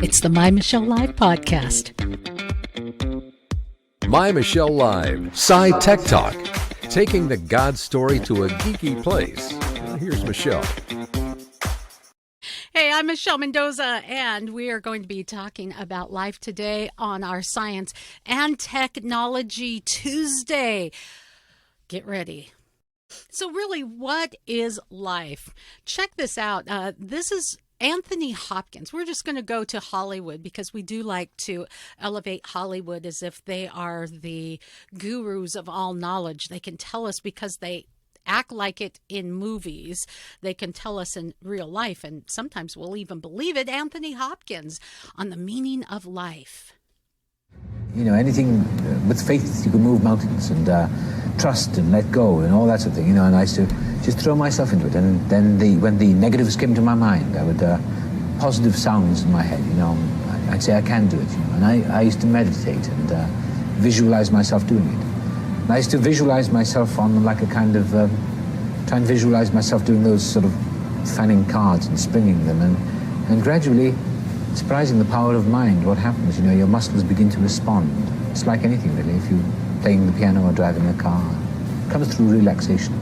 It's the My Michelle Live podcast. My Michelle Live, Sci Tech Talk, taking the God story to a geeky place. Here's Michelle. Hey, I'm Michelle Mendoza, and we are going to be talking about life today on our Science and Technology Tuesday. Get ready. So really, what is life? Check this out. This is Anthony Hopkins. We're just going to go to Hollywood because we do like to elevate Hollywood as if they are the gurus of all knowledge. They can tell us because they act like it in movies. They can tell us in real life, and sometimes we'll even believe it. Anthony Hopkins on the meaning of life. You know, anything with faith, you can move mountains, and trust and let go and all that sort of thing, you know, and I used to just throw myself into it. And then when the negatives came to my mind, I would, positive sounds in my head, you know, I'd say I can do it, you know, and I used to meditate and visualize myself doing it. And I used to visualize myself on like a kind of, try and visualize myself doing those sort of fanning cards and springing them, and gradually, surprising the power of mind, what happens, you know, your muscles begin to respond. It's like anything really, if you're playing the piano or driving a car, it comes through relaxation.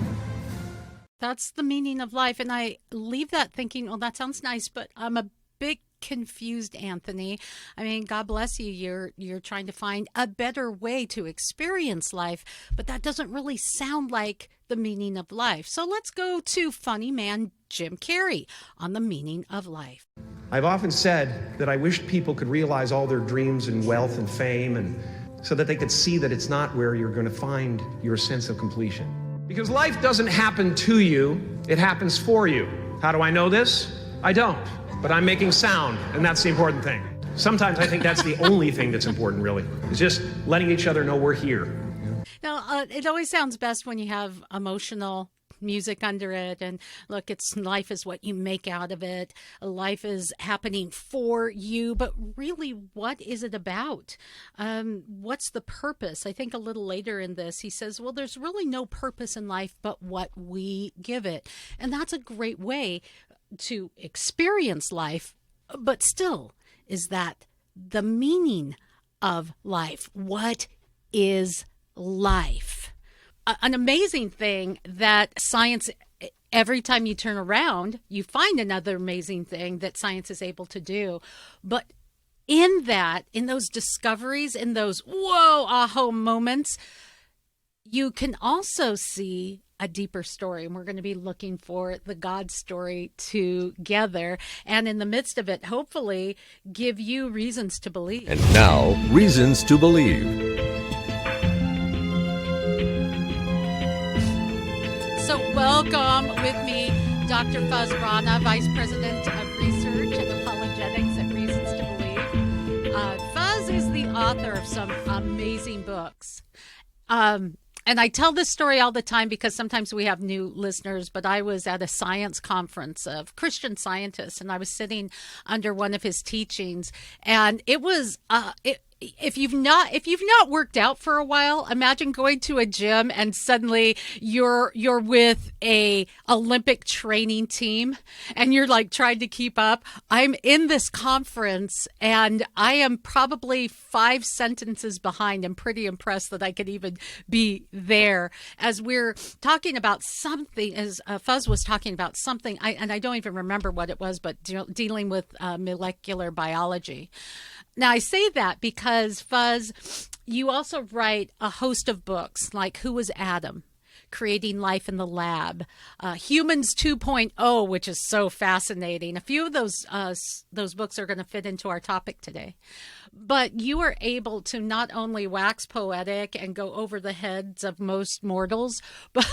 That's the meaning of life, and I leave that thinking, well, that sounds nice, but I'm a bit confused, Anthony. I mean, God bless you. You're trying to find a better way to experience life, but that doesn't really sound like the meaning of life. So let's go to funny man Jim Carrey on the meaning of life. I've often said that I wished people could realize all their dreams and wealth and fame, and so that they could see that it's not where you're going to find your sense of completion. Because life doesn't happen to you, it happens for you. How do I know this? I don't, but I'm making sound, and that's the important thing. Sometimes I think that's the only thing that's important, really, is just letting each other know we're here. Now, it always sounds best when you have emotional music under it, and look, it's life is what you make out of it. Life is happening for you, but really, what is it about? What's the purpose? I think a little later in this, he says, well, there's really no purpose in life but what we give it. And that's a great way to experience life, but still, is that the meaning of life? What is life? An amazing thing that science, every time you turn around, you find another amazing thing that science is able to do. But in those discoveries, in those whoa, aha moments, you can also see a deeper story. And we're going to be looking for the God story together. And in the midst of it, hopefully give you reasons to believe. And now, Reasons to Believe. So welcome with me, Dr. Fuzz Rana, Vice President of Research and Apologetics at Reasons to Believe. Fuzz is the author of some amazing books. And I tell this story all the time because sometimes we have new listeners, but I was at a science conference of Christian scientists, and I was sitting under one of his teachings, and it was if you've not worked out for a while, imagine going to a gym and suddenly you're with a Olympic training team and you're like trying to keep up. I'm in this conference and I am probably 5 sentences behind. I'm pretty impressed that I could even be there as we're talking about something, as Fuzz was talking about something, I don't even remember what it was, but dealing with molecular biology. Now, I say that because, Fuzz, you also write a host of books like Who Was Adam? Creating Life in the Lab, Humans 2.0, which is so fascinating. A few of those books are going to fit into our topic today. But you are able to not only wax poetic and go over the heads of most mortals, but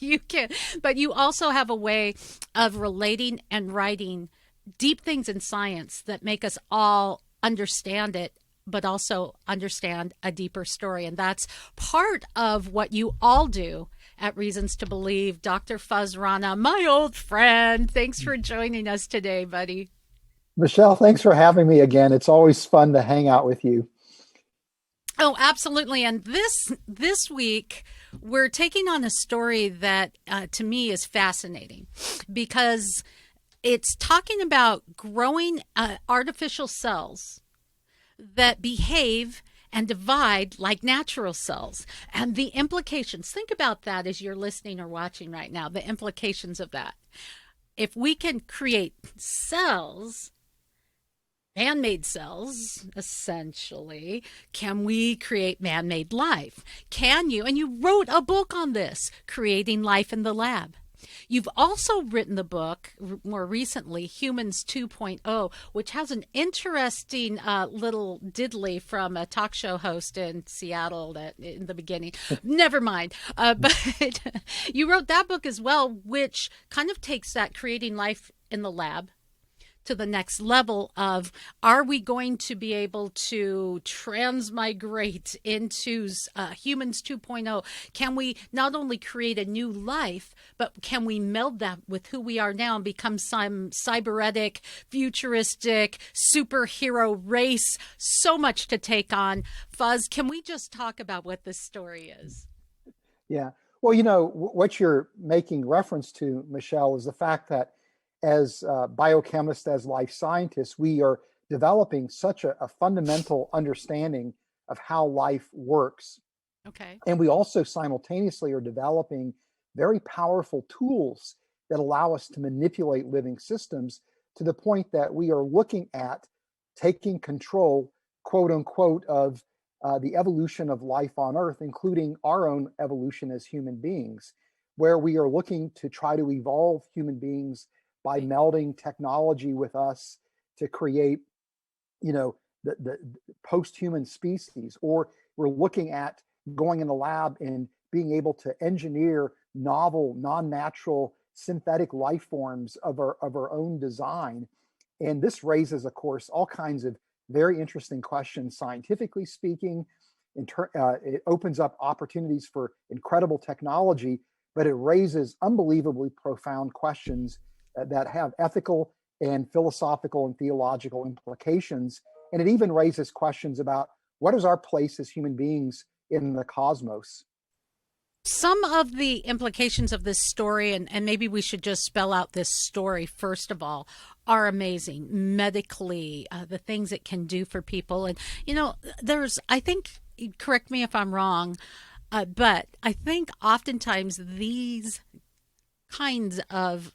you also have a way of relating and writing deep things in science that make us all understand it, but also understand a deeper story. And that's part of what you all do at Reasons to Believe. Dr. Fuzz Rana, my old friend, thanks for joining us today, buddy. Michelle, thanks for having me again. It's always fun to hang out with you. Oh, absolutely. And this week, we're taking on a story that to me is fascinating because it's talking about growing artificial cells that behave and divide like natural cells, and the implications. Think about that as you're listening or watching right now, the implications of that. If we can create cells, man-made cells, essentially, can we create man-made life? Can you? And you wrote a book on this, Creating Life in the Lab. You've also written the book, more recently, Humans 2.0, which has an interesting little diddly from a talk show host in Seattle in the beginning. Never mind. But you wrote that book as well, which kind of takes that creating life in the lab to the next level of, are we going to be able to transmigrate into humans 2.0? Can we not only create a new life, but can we meld that with who we are now and become some cybernetic, futuristic, superhero race? So much to take on. Fuzz, can we just talk about what this story is? Yeah. Well, what you're making reference to, Michelle, is the fact that as biochemists, as life scientists, we are developing such a fundamental understanding of how life works. Okay. And we also simultaneously are developing very powerful tools that allow us to manipulate living systems to the point that we are looking at taking control, quote unquote, of the evolution of life on Earth, including our own evolution as human beings, where we are looking to try to evolve human beings by melding technology with us to create, the post-human species. Or we're looking at going in the lab and being able to engineer novel, non-natural, synthetic life forms of our own design. And this raises, of course, all kinds of very interesting questions, scientifically speaking. It opens up opportunities for incredible technology, but it raises unbelievably profound questions that have ethical and philosophical and theological implications. And it even raises questions about what is our place as human beings in the cosmos. Some of the implications of this story, and maybe we should just spell out this story first of all, are amazing medically, the things it can do for people. And, I think, correct me if I'm wrong, but I think oftentimes these kinds of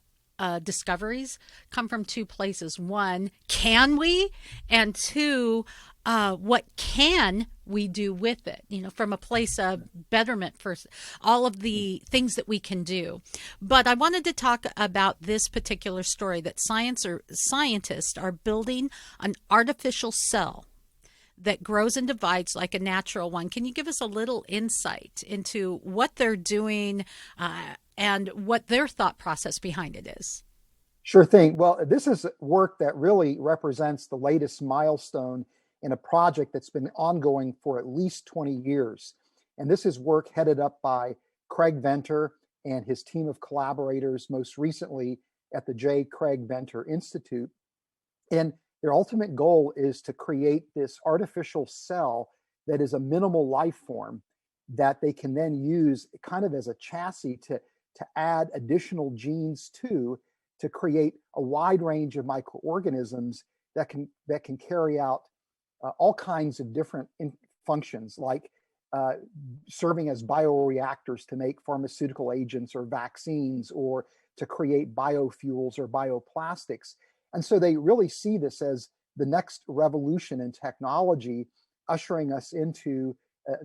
discoveries come from two places. One, can we? And two, what can we do with it? From a place of betterment for all of the things that we can do. But I wanted to talk about this particular story that scientists are building an artificial cell that grows and divides like a natural one. Can you give us a little insight into what they're doing and what their thought process behind it is? Sure thing. Well, this is work that really represents the latest milestone in a project that's been ongoing for at least 20 years. And this is work headed up by Craig Venter and his team of collaborators, most recently at the J. Craig Venter Institute. And their ultimate goal is to create this artificial cell that is a minimal life form that they can then use kind of as a chassis to add additional genes to create a wide range of microorganisms that can carry out all kinds of different functions, like serving as bioreactors to make pharmaceutical agents or vaccines, or to create biofuels or bioplastics. And so they really see this as the next revolution in technology, ushering us into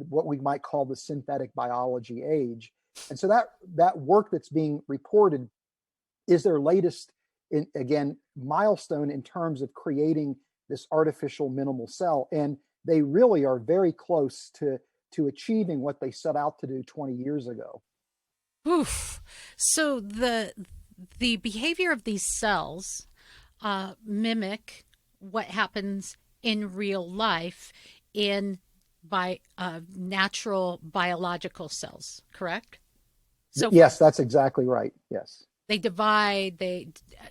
what we might call the synthetic biology age. And so that work that's being reported is their latest, milestone in terms of creating this artificial minimal cell. And they really are very close to achieving what they set out to do 20 years ago. Oof. So the behavior of these cells mimic what happens in real life by natural biological cells, correct? So yes, that's exactly right. Yes. They divide.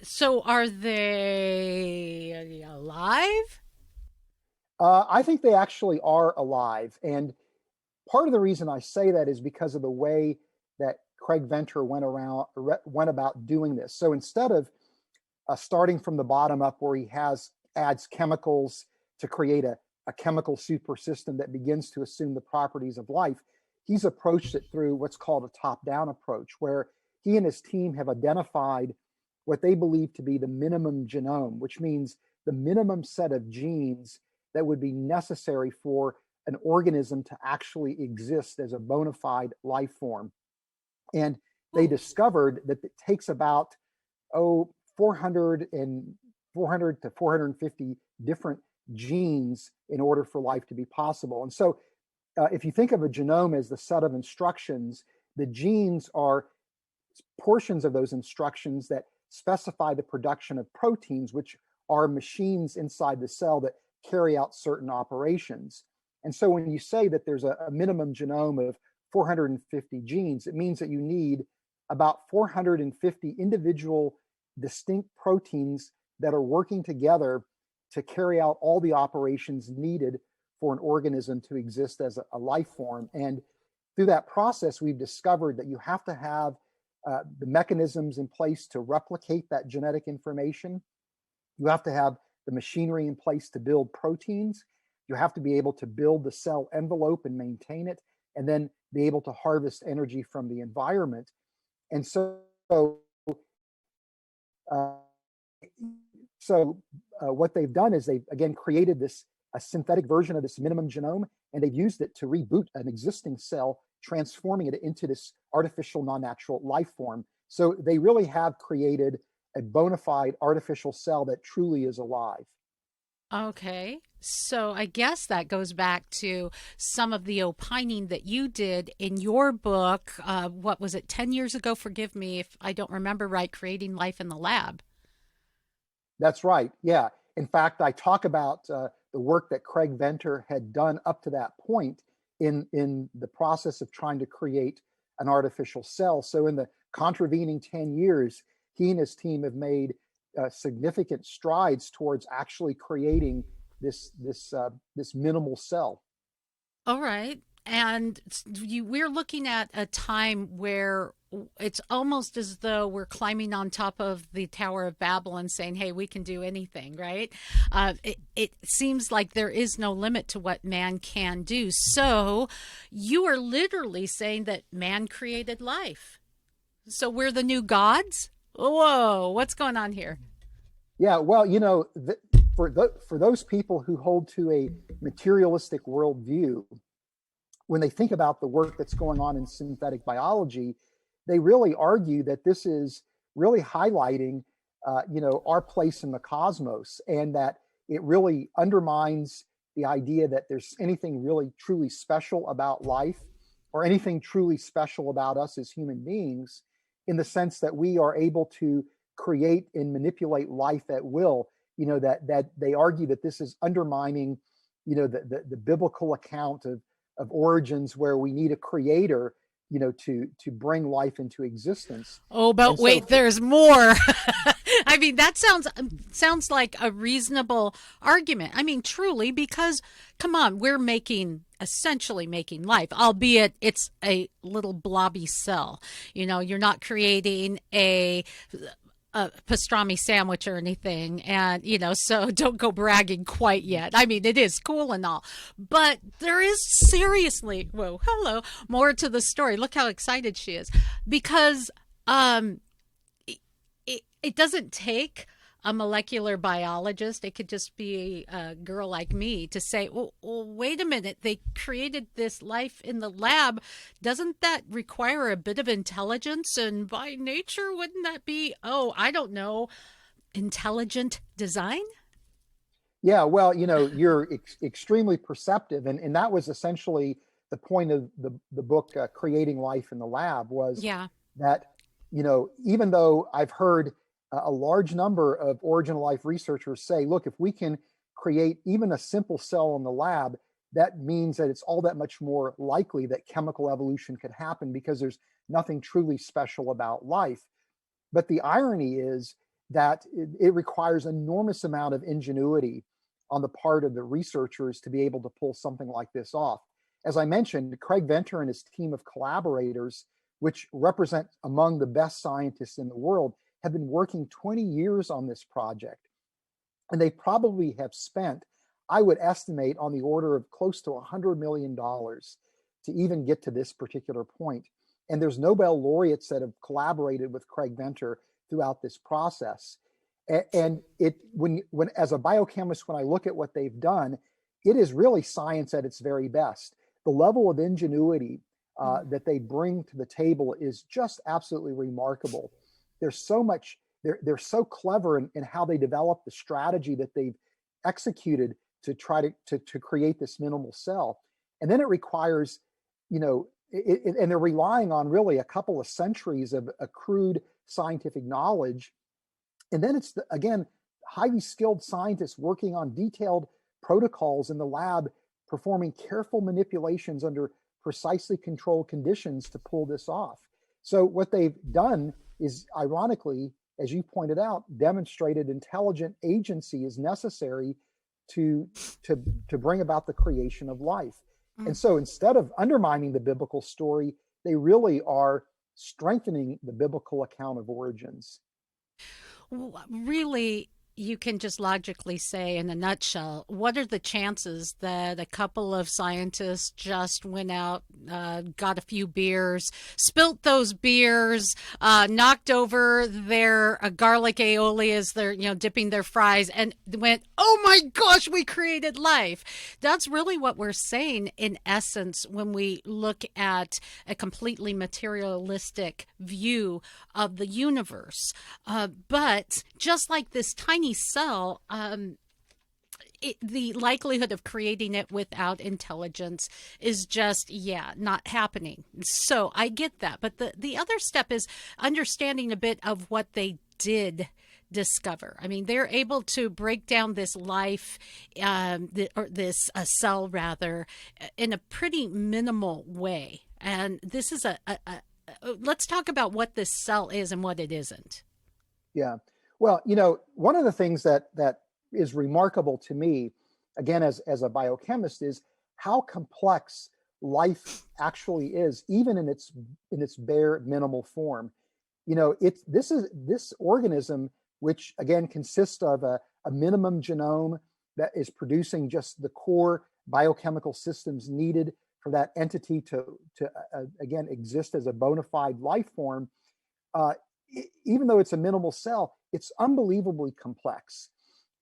So are they alive? I think they actually are alive. And part of the reason I say that is because of the way that Craig Venter went about doing this. So instead of starting from the bottom up, where he adds chemicals to create a chemical super system that begins to assume the properties of life. He's approached it through what's called a top-down approach, where he and his team have identified what they believe to be the minimum genome, which means the minimum set of genes that would be necessary for an organism to actually exist as a bona fide life form. And they discovered that it takes about 400 to 450 different genes in order for life to be possible. And so if you think of a genome as the set of instructions, the genes are portions of those instructions that specify the production of proteins, which are machines inside the cell that carry out certain operations. And so when you say that there's a minimum genome of 450 genes, it means that you need about 450 individual distinct proteins that are working together to carry out all the operations needed for an organism to exist as a life form. And through that process, we've discovered that you have to have the mechanisms in place to replicate that genetic information. You have to have the machinery in place to build proteins. You have to be able to build the cell envelope and maintain it, and then be able to harvest energy from the environment. And so what they've done is they've, again, created a synthetic version of this minimum genome, and they've used it to reboot an existing cell, transforming it into this artificial non-natural life form. So they really have created a bona fide artificial cell that truly is alive. Okay. So I guess that goes back to some of the opining that you did in your book. What was it, 10 years ago? Forgive me if I don't remember right, Creating Life in the Lab. That's right. Yeah. In fact, I talk about the work that Craig Venter had done up to that point in the process of trying to create an artificial cell. So in the contravening 10 years, he and his team have made significant strides towards actually creating this minimal cell. All right. And we're looking at a time where it's almost as though we're climbing on top of the Tower of Babel and saying, hey, we can do anything, right? It seems like there is no limit to what man can do. So you are literally saying that man created life. So we're the new gods? Whoa, what's going on here? Yeah, well, for those people who hold to a materialistic worldview, when they think about the work that's going on in synthetic biology, they really argue that this is really highlighting, our place in the cosmos, and that it really undermines the idea that there's anything really truly special about life or anything truly special about us as human beings, in the sense that we are able to create and manipulate life at will. That they argue that this is undermining, the biblical account of origins, where we need a creator, to bring life into existence. Oh, but wait, there's more. I mean, that sounds like a reasonable argument. I mean, truly, because come on, we're essentially making life, albeit it's a little blobby cell. You're not creating a pastrami sandwich or anything, and so don't go bragging quite yet. I mean, it is cool and all, but there is seriously more to the story. Look how excited she is, because it doesn't take a molecular biologist. It could just be a girl like me to say, well, wait a minute, they created this life in the lab. Doesn't that require a bit of intelligence? And by nature, wouldn't that be, I don't know, intelligent design? Yeah, well, you're extremely perceptive. And that was essentially the point of the book, Creating Life in the Lab, was that, even though I've heard a large number of origin of life researchers say, look, if we can create even a simple cell in the lab, that means that it's all that much more likely that chemical evolution could happen, because there's nothing truly special about life. But the irony is that it requires an enormous amount of ingenuity on the part of the researchers to be able to pull something like this off. As I mentioned, Craig Venter and his team of collaborators, which represent among the best scientists in the world, have been working 20 years on this project, and they probably have spent, I would estimate, on the order of close to $100 million to even get to this particular point. And there's Nobel laureates that have collaborated with Craig Venter throughout this process. And when as a biochemist, when I look at what they've done, it is really science at its very best. The level of ingenuity that they bring to the table is just absolutely remarkable. There's so much, they're so clever in how they develop the strategy that they've executed to try to create this minimal cell. And then it requires, and they're relying on really a couple of centuries of accrued scientific knowledge. And then it's, again, highly skilled scientists working on detailed protocols in the lab, performing careful manipulations under precisely controlled conditions to pull this off. So what they've done is, ironically, as you pointed out, demonstrated intelligent agency is necessary to bring about the creation of life. And so instead of undermining the biblical story, they really are strengthening the biblical account of origins. Really, you can just logically say, in a nutshell, what are the chances that a couple of scientists just went out, got a few beers, spilt those beers, knocked over their garlic aioli as they're, dipping their fries, and went, oh my gosh, we created life? That's really what we're saying, in essence, when we look at a completely materialistic view of the universe. But just like this tiny cell, the likelihood of creating it without intelligence is just, not happening. So I get that. But the other step is understanding a bit of what they did discover. I mean, they're able to break down this life, this cell rather, in a pretty minimal way. And this is let's talk about what this cell is and what it isn't. Yeah. Well, one of the things that is remarkable to me, again, as a biochemist, is how complex life actually is, even in its bare minimal form. This organism, which again consists of a minimum genome that is producing just the core biochemical systems needed for that entity to again exist as a bona fide life form. Even though it's a minimal cell, it's unbelievably complex.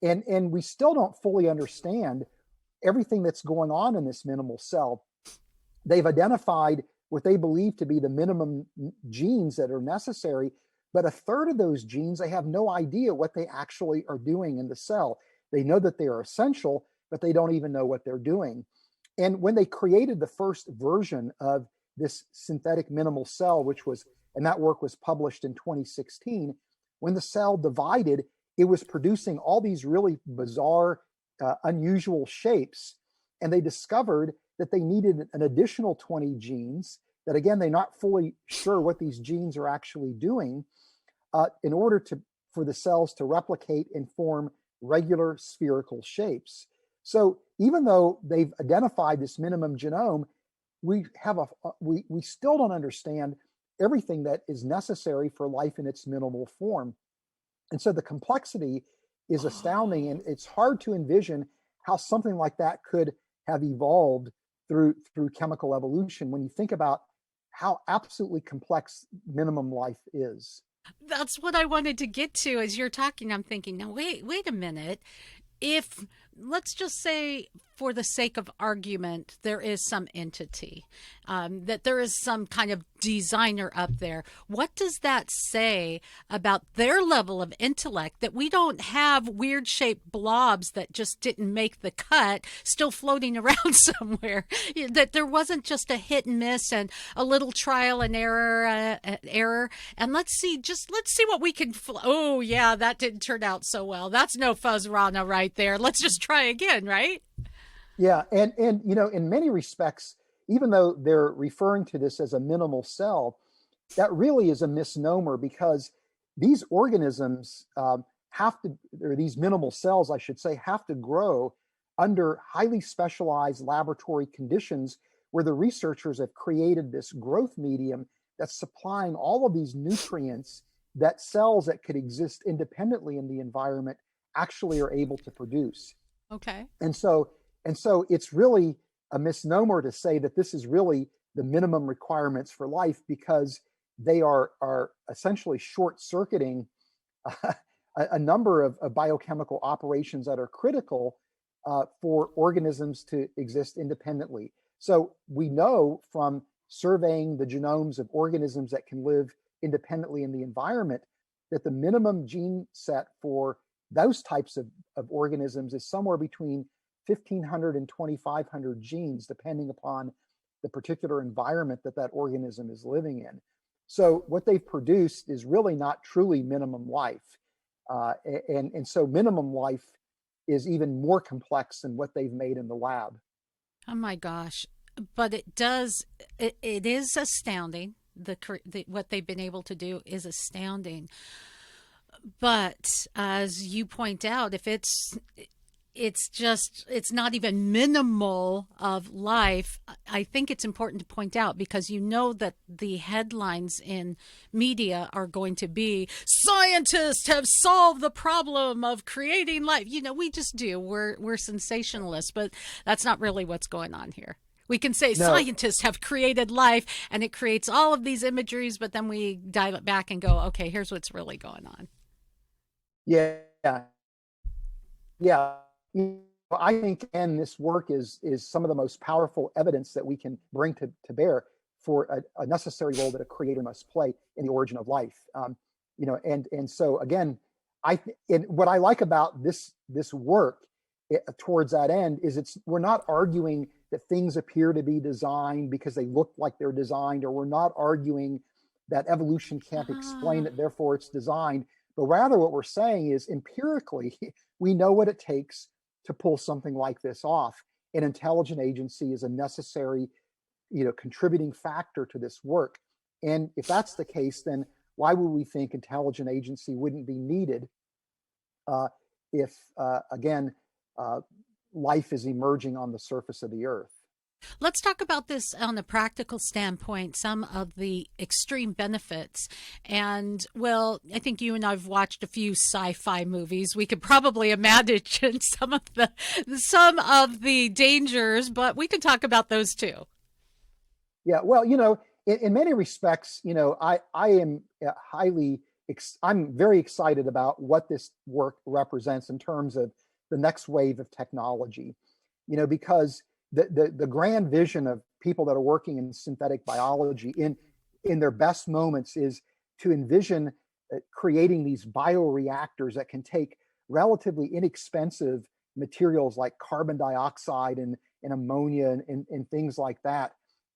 And we still don't fully understand everything that's going on in this minimal cell. They've identified what they believe to be the minimum genes that are necessary, but a third of those genes, they have no idea what they actually are doing in the cell. They know that they are essential, but they don't even know what they're doing. And when they created the first version of this synthetic minimal cell, and that work was published in 2016, when the cell divided, it was producing all these really bizarre, unusual shapes. And they discovered that they needed an additional 20 genes that, again, they're not fully sure what these genes are actually doing in order for the cells to replicate and form regular spherical shapes. So even though they've identified this minimum genome, we still don't understand everything that is necessary for life in its minimal form. And so the complexity is astounding, and it's hard to envision how something like that could have evolved through chemical evolution when you think about how absolutely complex minimum life is. That's what I wanted to get to as you're talking. I'm thinking, now wait a minute. If, let's just say, for the sake of argument, there is some entity, that there is some kind of designer up there, what does that say about their level of intellect, that we don't have weird shaped blobs that just didn't make the cut still floating around somewhere, that there wasn't just a hit and miss and a little trial and error, and let's see what we can, oh yeah, that didn't turn out so well. That's no Fuzz Rana right there. Let's just try again, right? Yeah, and in many respects, even though they're referring to this as a minimal cell, that really is a misnomer, because these organisms these minimal cells, I should say, have to grow under highly specialized laboratory conditions where the researchers have created this growth medium that's supplying all of these nutrients that cells that could exist independently in the environment actually are able to produce. Okay. And so it's really a misnomer to say that this is really the minimum requirements for life, because they are essentially short-circuiting a number of biochemical operations that are critical for organisms to exist independently. So we know from surveying the genomes of organisms that can live independently in the environment that the minimum gene set for those types of organisms is somewhere between 1,500 and 2,500 genes, depending upon the particular environment that that organism is living in. So what they've produced is really not truly minimum life. And so minimum life is even more complex than what they've made in the lab. Oh my gosh. But it is astounding. What they've been able to do is astounding. But as you point out, if it's not even minimal of life, I think it's important to point out, because you know that the headlines in media are going to be, scientists have solved the problem of creating life. You know, we just do. We're sensationalists, but that's not really what's going on here. We can say scientists have created life and it creates all of these imageries, but then we dial it back and go, okay, here's what's really going on. Yeah. I think, and this work is some of the most powerful evidence that we can bring to bear for a necessary role that a creator must play in the origin of life. And so again, what I like about this work towards that end is we're not arguing that things appear to be designed because they look like they're designed, or we're not arguing that evolution can't explain it, therefore it's designed. But rather what we're saying is, empirically, we know what it takes to pull something like this off. An intelligent agency is a necessary, contributing factor to this work. And if that's the case, then why would we think intelligent agency wouldn't be needed if life is emerging on the surface of the earth? Let's talk about this on a practical standpoint, some of the extreme benefits. And, well, I think you and I have watched a few sci-fi movies. We could probably imagine some of the dangers, but we can talk about those too. Yeah, well, in many respects, I'm very excited about what this work represents in terms of the next wave of technology, because the grand vision of people that are working in synthetic biology in their best moments is to envision creating these bioreactors that can take relatively inexpensive materials like carbon dioxide and ammonia and things like that,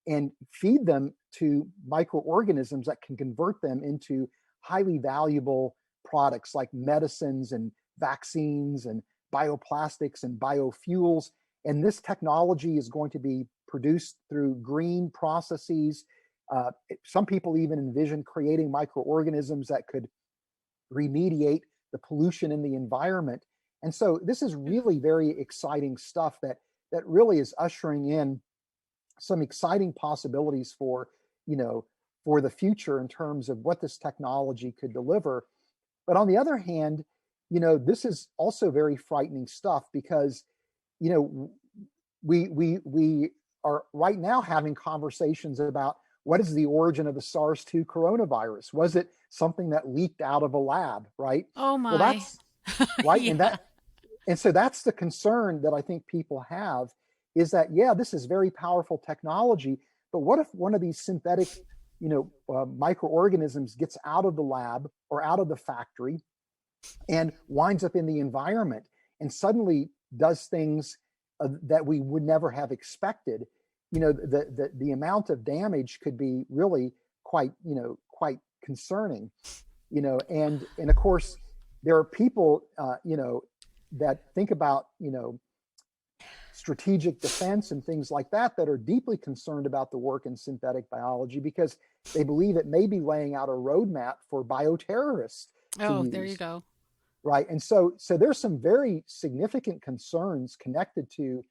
and feed them to microorganisms that can convert them into highly valuable products like medicines and vaccines and bioplastics and biofuels. And this technology is going to be produced through green processes. Some people even envision creating microorganisms that could remediate the pollution in the environment. And so this is really very exciting stuff that really is ushering in some exciting possibilities for the future in terms of what this technology could deliver. But on the other hand, this is also very frightening stuff, because we are right now having conversations about what is the origin of the SARS-2 coronavirus. Was it something that leaked out of a lab, right? Oh my. Well, that's right. Yeah. And so that's the concern that I think people have, is that, this is very powerful technology, but what if one of these synthetic, microorganisms gets out of the lab or out of the factory and winds up in the environment and suddenly does things that we would never have expected? The amount of damage could be really quite concerning. And of course there are people that think about strategic defense and things like that are deeply concerned about the work in synthetic biology, because they believe it may be laying out a roadmap for bioterrorists. Oh, there you go. Right. And so there's some very significant concerns connected to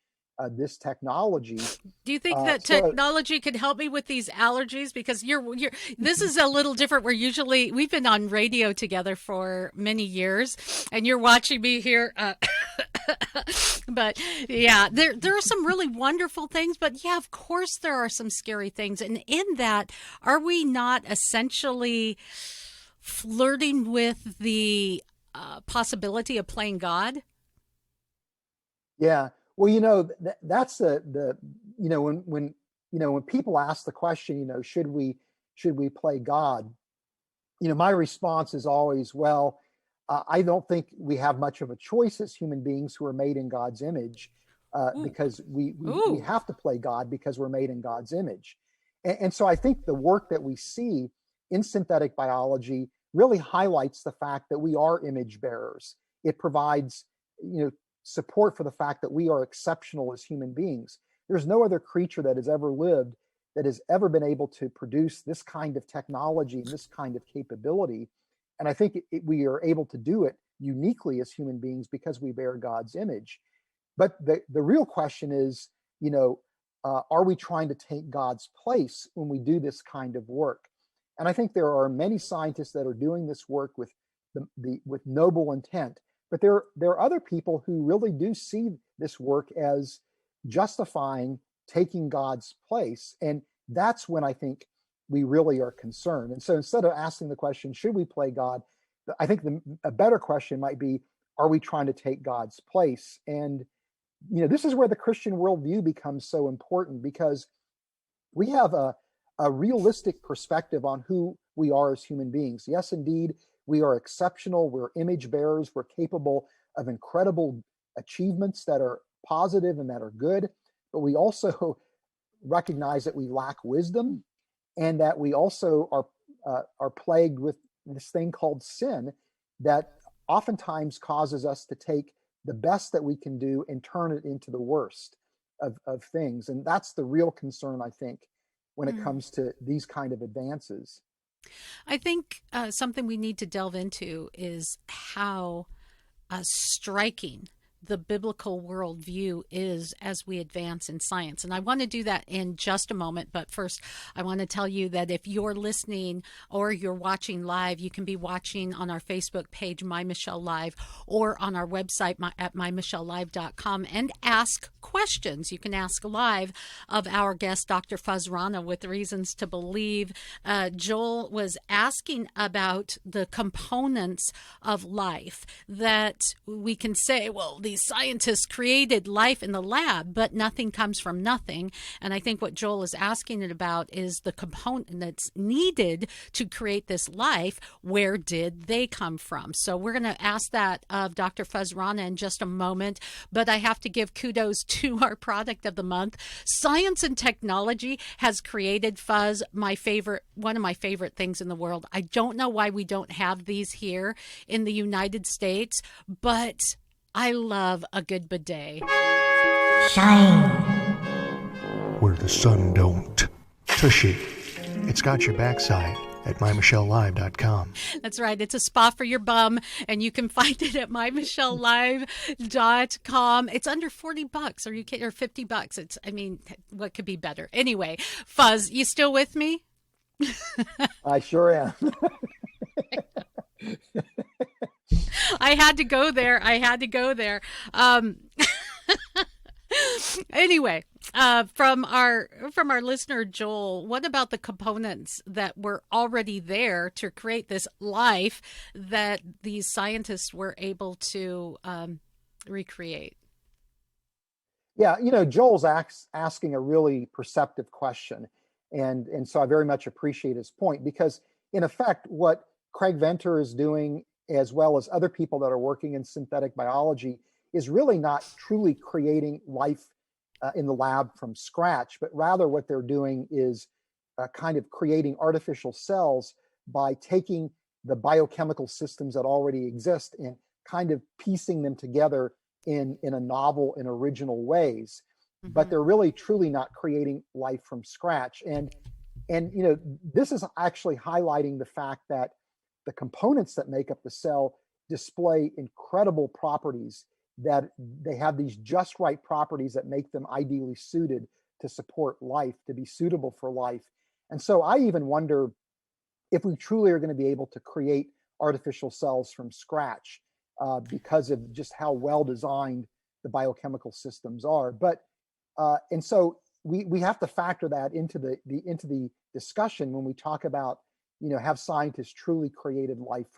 this technology. Do you think that technology could help me with these allergies? Because this is a little different. We've been on radio together for many years, and you're watching me here. But yeah, there are some really wonderful things, but yeah, of course there are some scary things. And in that, are we not essentially flirting with the possibility of playing God? Yeah. Well, that's the when people ask the question, should we play God? My response is always, well, I don't think we have much of a choice as human beings who are made in God's image, because we have to play God because we're made in God's image. And so I think the work that we see in synthetic biology really highlights the fact that we are image bearers. It provides, support for the fact that we are exceptional as human beings. There's no other creature that has ever lived that has ever been able to produce this kind of technology and this kind of capability. And I think we are able to do it uniquely as human beings because we bear God's image. But the real question is, are we trying to take God's place when we do this kind of work? And I think there are many scientists that are doing this work with with noble intent. But there are other people who really do see this work as justifying taking God's place. And that's when I think we really are concerned. And so instead of asking the question, should we play God? I think a better question might be, are we trying to take God's place? And, this is where the Christian worldview becomes so important, because we have a realistic perspective on who we are as human beings. Yes, indeed, we are exceptional. We're image bearers. We're capable of incredible achievements that are positive and that are good. But we also recognize that we lack wisdom, and that we also are plagued with this thing called sin that oftentimes causes us to take the best that we can do and turn it into the worst of things. And that's the real concern, I think, when it comes to these kind of advances. I think something we need to delve into is how striking the biblical worldview is as we advance in science. And I want to do that in just a moment. But first, I want to tell you that if you're listening or you're watching live, you can be watching on our Facebook page, My Michelle Live, or on our website at mymichellelive.com, and ask questions. You can ask live of our guest, Dr. Fuzz Rana, with Reasons to Believe. Joel was asking about the components of life that we can say, well, these scientists created life in the lab, but nothing comes from nothing. And I think what Joel is asking it about is the component that's needed to create this life. Where did they come from? So we're going to ask that of Dr. Fuzz Rana in just a moment. But I have to give kudos to our product of the month. Science and technology has created, Fuzz, one of my favorite things in the world. I don't know why we don't have these here in the United States, but I love a good bidet. Shine where the sun don't. Tushy. It's got your backside at mymichellelive.com. That's right. It's a spa for your bum, and you can find it at mymichellelive.com. It's under $40. Are you kidding? Or $50. What could be better? Anyway, Fuzz, you still with me? I sure am. I had to go there. Anyway, from our listener Joel, what about the components that were already there to create this life that these scientists were able to recreate? Yeah, Joel's asking a really perceptive question, and so I very much appreciate his point, because in effect, what Craig Venter is doing, as well as other people that are working in synthetic biology, is really not truly creating life in the lab from scratch, but rather what they're doing is kind of creating artificial cells by taking the biochemical systems that already exist and kind of piecing them together in a novel and original ways. Mm-hmm. But they're really truly not creating life from scratch. And this is actually highlighting the fact that the components that make up the cell display incredible properties that they have these just right properties that make them ideally suited to support life, to be suitable for life. And so I even wonder if we truly are going to be able to create artificial cells from scratch because of just how well designed the biochemical systems are. But and so we have to factor that into the discussion when we talk about, have scientists truly created life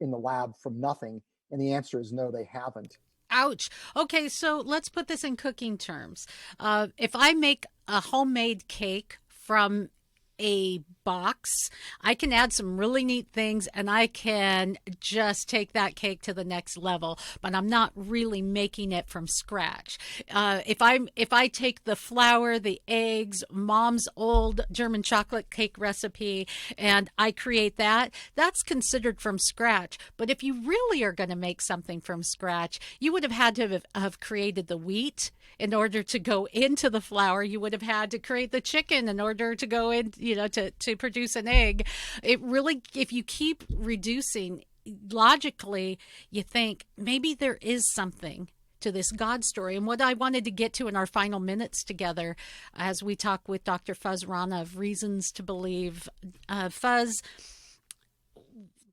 in the lab from nothing? And the answer is no, they haven't. Ouch. Okay, so let's put this in cooking terms. If I make a homemade cake from a box, I can add some really neat things and I can just take that cake to the next level, but I'm not really making it from scratch. If I take the flour, the eggs, mom's old German chocolate cake recipe, and I create that, that's considered from scratch. But if you really are going to make something from scratch, you would have had to have created the wheat in order to go into the flour. You would have had to create the chicken in order to go in, to produce an egg. It really, if you keep reducing, logically, you think maybe there is something to this God story. And what I wanted to get to in our final minutes together as we talk with Dr. Fuzz Rana of Reasons to Believe. Fuzz,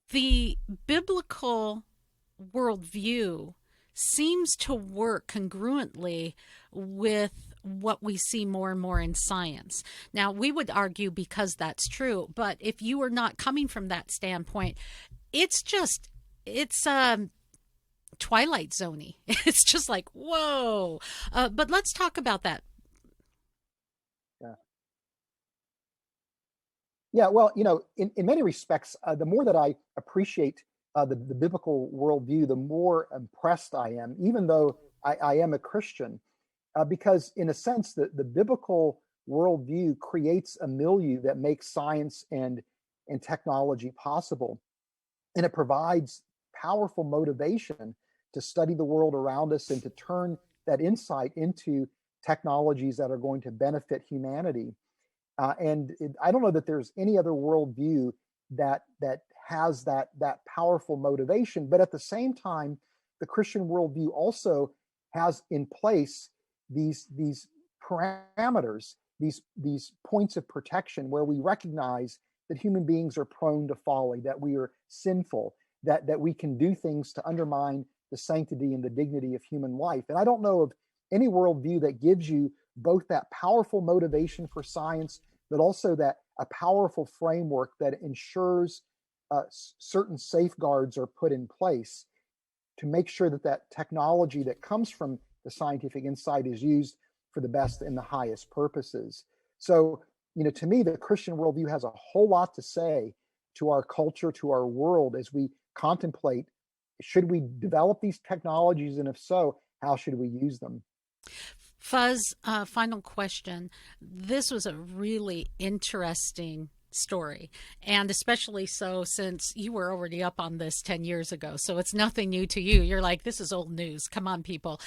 the biblical worldview seems to work congruently with what we see more and more in science. Now, we would argue because that's true, but if you are not coming from that standpoint, it's Twilight Zone-y. It's just like, whoa. But let's talk about that. Yeah, well, in many respects, the more that I appreciate the biblical worldview, the more impressed I am, even though I am a Christian. Because in a sense, the biblical worldview creates a milieu that makes science and technology possible. And it provides powerful motivation to study the world around us and to turn that insight into technologies that are going to benefit humanity. I don't know that there's any other worldview that has that powerful motivation. But at the same time, the Christian worldview also has in place these parameters, these points of protection where we recognize that human beings are prone to folly, that we are sinful, that we can do things to undermine the sanctity and the dignity of human life. And I don't know of any worldview that gives you both that powerful motivation for science, but also that a powerful framework that ensures certain safeguards are put in place to make sure that technology that comes from the scientific insight is used for the best and the highest purposes. So, to me, the Christian worldview has a whole lot to say to our culture, to our world, as we contemplate, should we develop these technologies? And if so, how should we use them? Fuzz, final question. This was a really interesting story, and especially so since you were already up on this 10 years ago. So it's nothing new to you. You're like, this is old news. Come on, people.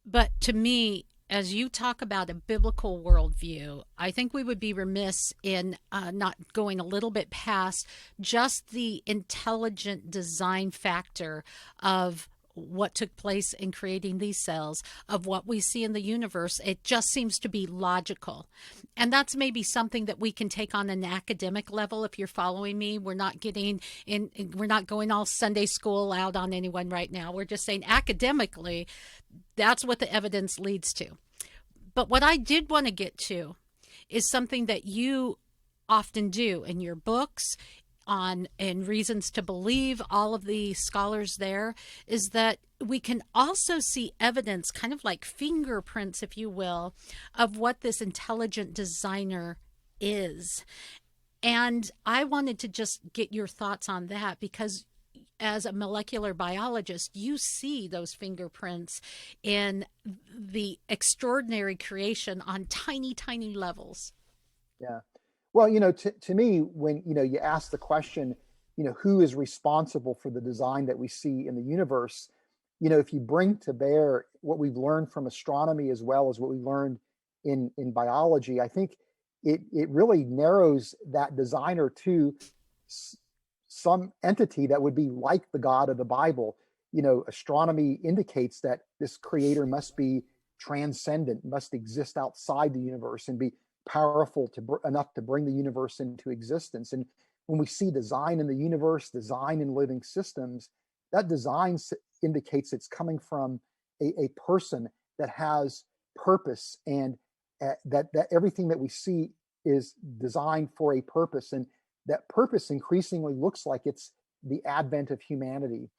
But to me, as you talk about a biblical worldview, I think we would be remiss in not going a little bit past just the intelligent design factor of what took place in creating these cells, of what we see in the universe. It just seems to be logical. And that's maybe something that we can take on an academic level. If you're following me, we're not going all Sunday school out on anyone right now. We're just saying academically, that's what the evidence leads to. But what I did want to get to is something that you often do in your books, and Reasons to Believe, all of the scholars there, is that we can also see evidence, kind of like fingerprints, if you will, of what this intelligent designer is. And I wanted to just get your thoughts on that, because as a molecular biologist, you see those fingerprints in the extraordinary creation on tiny, tiny levels. Yeah. Well, to me, when, you ask the question, who is responsible for the design that we see in the universe, if you bring to bear what we've learned from astronomy as well as what we learned in biology, I think it really narrows that designer to some entity that would be like the God of the Bible. astronomy indicates that this creator must be transcendent, must exist outside the universe and be powerful enough to bring the universe into existence. And when we see design in the universe, design in living systems, that design indicates it's coming from a person that has purpose, and that everything that we see is designed for a purpose. And that purpose increasingly looks like it's the advent of humanity.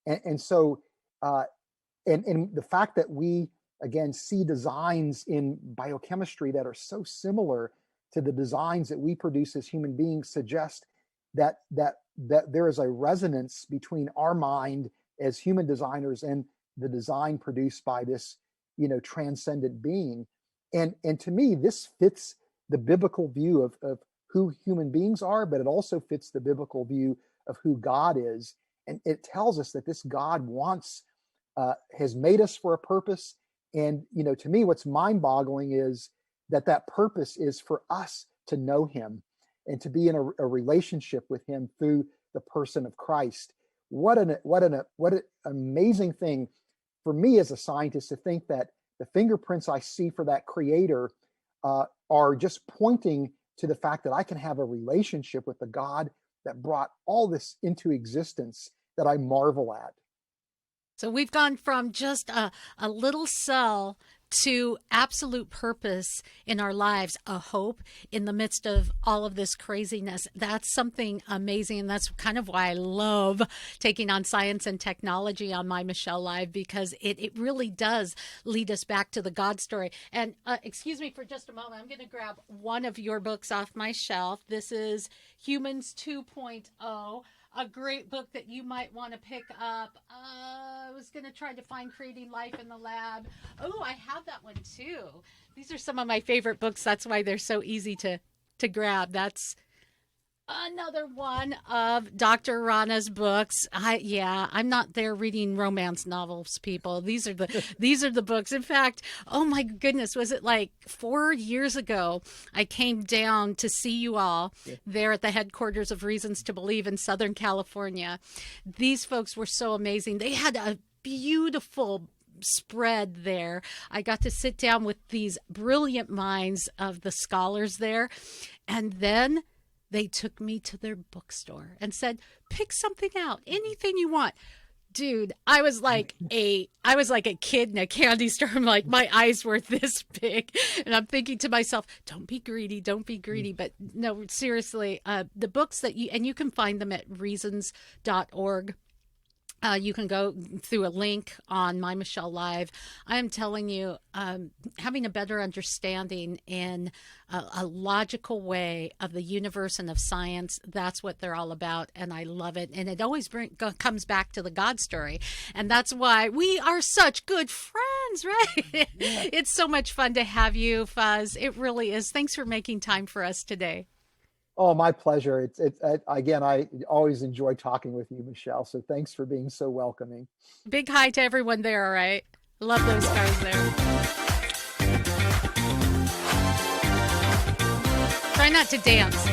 And so the fact that we, again, see designs in biochemistry that are so similar to the designs that we produce as human beings suggest that there is a resonance between our mind as human designers and the design produced by this, transcendent being. And to me, this fits the biblical view of who human beings are, but it also fits the biblical view of who God is. And it tells us that this God has made us for a purpose. And, to me, what's mind-boggling is that purpose is for us to know him and to be in a relationship with him through the person of Christ. What an amazing thing for me as a scientist to think that the fingerprints I see for that creator are just pointing to the fact that I can have a relationship with the God that brought all this into existence that I marvel at. So we've gone from just a little cell to absolute purpose in our lives, a hope in the midst of all of this craziness. That's something amazing. And that's kind of why I love taking on science and technology on My Michelle Live, because it really does lead us back to the God story. And excuse me for just a moment. I'm going to grab one of your books off my shelf. This is Humans 2.0. A great book that you might want to pick up. I was going to try to find Creating Life in the Lab. Oh, I have that one too. These are some of my favorite books. That's why they're so easy to grab. That's another one of Dr. Rana's books. I'm not there reading romance novels, people. These are the books. In fact, oh my goodness, was it like 4 years ago I came down to see you all there at the headquarters of Reasons to Believe in Southern California. These folks were so amazing. They had a beautiful spread there. I got to sit down with these brilliant minds of the scholars there, and then they took me to their bookstore and said, pick something out, anything you want. Dude, I was like a kid in a candy store. I'm like, my eyes were this big. And I'm thinking to myself, don't be greedy. But no, seriously, the books you can find them at reasons.org. You can go through a link on My Michelle Live. I am telling you, having a better understanding in a logical way of the universe and of science, that's what they're all about, and I love it. And it always comes back to the God story, and that's why we are such good friends, right? Yeah. It's so much fun to have you, Fuzz. It really is. Thanks for making time for us today. Oh, my pleasure. Again, I always enjoy talking with you, Michelle. So thanks for being so welcoming. Big hi to everyone there, all right? Love those guys there. Try not to dance.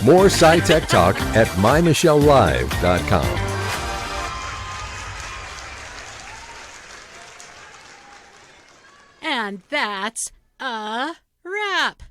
More SciTech Talk at mymichellelive.com. And that's a wrap.